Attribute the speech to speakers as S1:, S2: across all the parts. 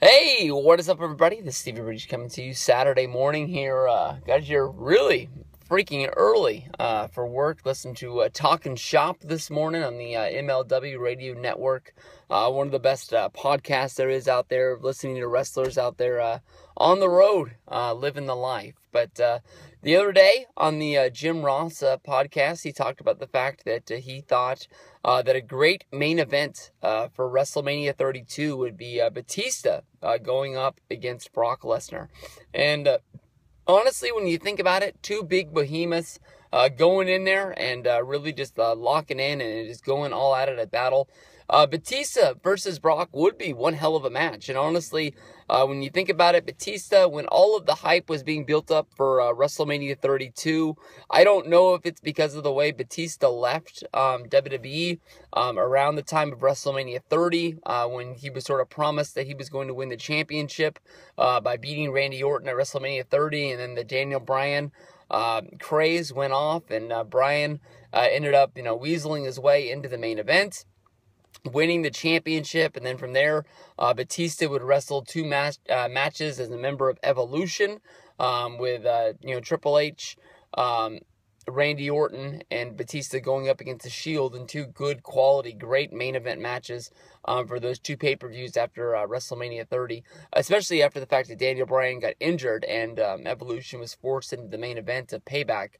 S1: Hey, what is up, everybody? This is Stevie Bridge coming to you Saturday morning here. Got here really freaking early for work. Listened to Talkin' Shop this morning on the MLW Radio Network. One of the best podcasts there is out there, listening to wrestlers out there on the road, living the life. But the other day on the Jim Ross podcast, he talked about the fact that he thought that a great main event for WrestleMania 32 would be Batista going up against Brock Lesnar. And honestly, when you think about it, two big behemoths going in there and really just locking in and just going all out at a battle. Batista versus Brock would be one hell of a match. And honestly, when you think about it, Batista, when all of the hype was being built up for WrestleMania 32, I don't know if it's because of the way Batista left WWE around the time of WrestleMania 30, when he was sort of promised that he was going to win the championship by beating Randy Orton at WrestleMania 30, and then the Daniel Bryan craze went off, and Bryan ended up, weaseling his way into the main event, winning the championship. And then from there, Batista would wrestle two matches as a member of Evolution with Triple H, Randy Orton, and Batista going up against The Shield in two good quality, great main event matches for those two pay-per-views after WrestleMania 30, especially after the fact that Daniel Bryan got injured and Evolution was forced into the main event of Payback,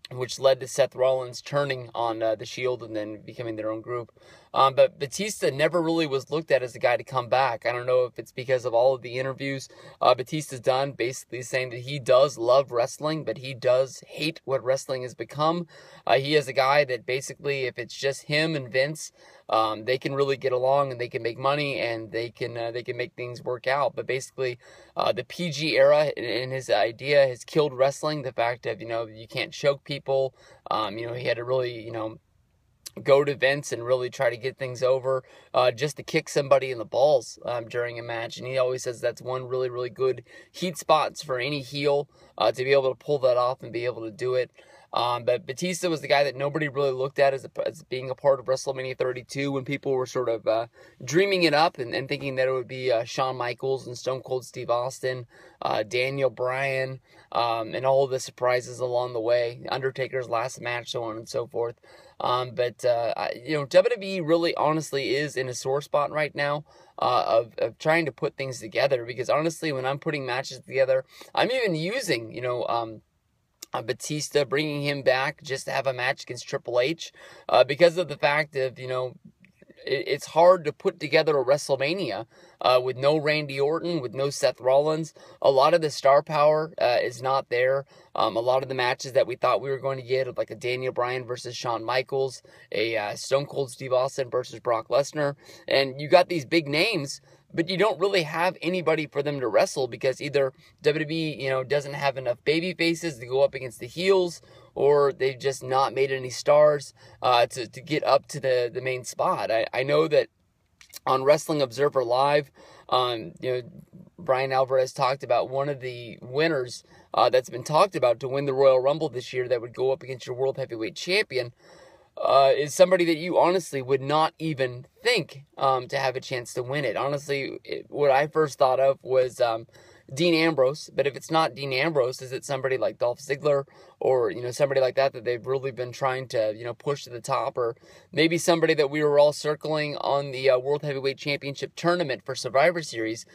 S1: which led to Seth Rollins turning on The Shield and then becoming their own group. But Batista never really was looked at as a guy to come back. I don't know if it's because of all of the interviews Batista's done, basically saying that he does love wrestling, but he does hate what wrestling has become. He is a guy that basically, if it's just him and Vince, they can really get along and they can make money and they can make things work out. But basically, the PG era in his idea has killed wrestling. The fact of, you can't choke people. He had to really, go to Vince and really try to get things over just to kick somebody in the balls during a match. And he always says that's one really, really good heat spots for any heel to be able to pull that off and be able to do it. But Batista was the guy that nobody really looked at as being a part of WrestleMania 32 when people were sort of dreaming it up and thinking that it would be Shawn Michaels and Stone Cold Steve Austin, Daniel Bryan, and all of the surprises along the way, Undertaker's last match, so on and so forth. But WWE really honestly is in a sore spot right now of trying to put things together, because honestly, when I'm putting matches together, I'm even using, Batista, bringing him back just to have a match against Triple H, because of the fact of, it's hard to put together a WrestleMania with no Randy Orton, with no Seth Rollins. A lot of the star power is not there. A lot of the matches that we thought we were going to get, like a Daniel Bryan versus Shawn Michaels, a Stone Cold Steve Austin versus Brock Lesnar, and you got these big names, but you don't really have anybody for them to wrestle because either WWE, doesn't have enough baby faces to go up against the heels, or they've just not made any stars to get up to the main spot. I know that on Wrestling Observer Live, Brian Alvarez talked about one of the winners that's been talked about to win the Royal Rumble this year that would go up against your World Heavyweight Champion. Is somebody that you honestly would not even think to have a chance to win it. Honestly, what I first thought of was Dean Ambrose, but if it's not Dean Ambrose, is it somebody like Dolph Ziggler or, somebody like that they've really been trying to, push to the top, or maybe somebody that we were all circling on the World Heavyweight Championship tournament for Survivor Series,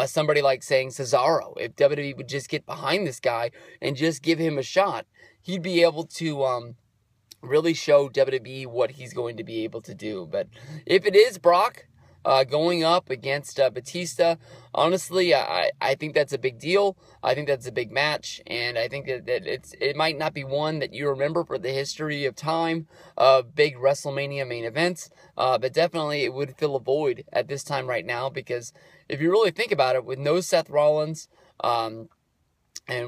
S1: somebody like saying Cesaro. If WWE would just get behind this guy and just give him a shot, he'd be able to really show WWE what he's going to be able to do. But if it is Brock going up against Batista, honestly, I think that's a big deal. I think that's a big match, and I think that it might not be one that you remember for the history of time of big WrestleMania main events, but definitely it would fill a void at this time right now, because if you really think about it, with no Seth Rollins and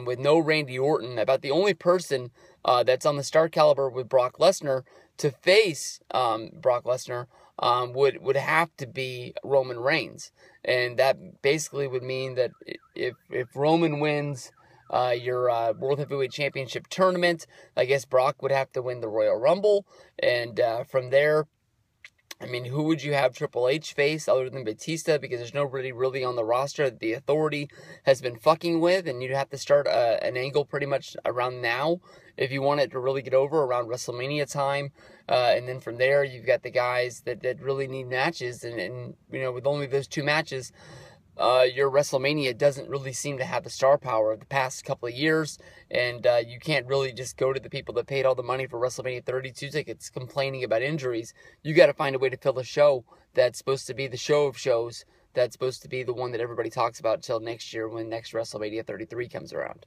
S1: with no Randy Orton, about the only person that's on the star caliber with Brock Lesnar to face Brock Lesnar would have to be Roman Reigns. And that basically would mean that if Roman wins your World Heavyweight Championship tournament, I guess Brock would have to win the Royal Rumble. And from there, I mean, who would you have Triple H face other than Batista? Because there's nobody really on the roster that the Authority has been fucking with, and you'd have to start an angle pretty much around now if you want it to really get over around WrestleMania time. And then from there, you've got the guys that really need matches, and you know, with only those 2 matches, your WrestleMania doesn't really seem to have the star power of the past couple of years, and you can't really just go to the people that paid all the money for WrestleMania 32 tickets complaining about injuries. You got to find a way to fill a show that's supposed to be the show of shows, that's supposed to be the one that everybody talks about until next year when next WrestleMania 33 comes around.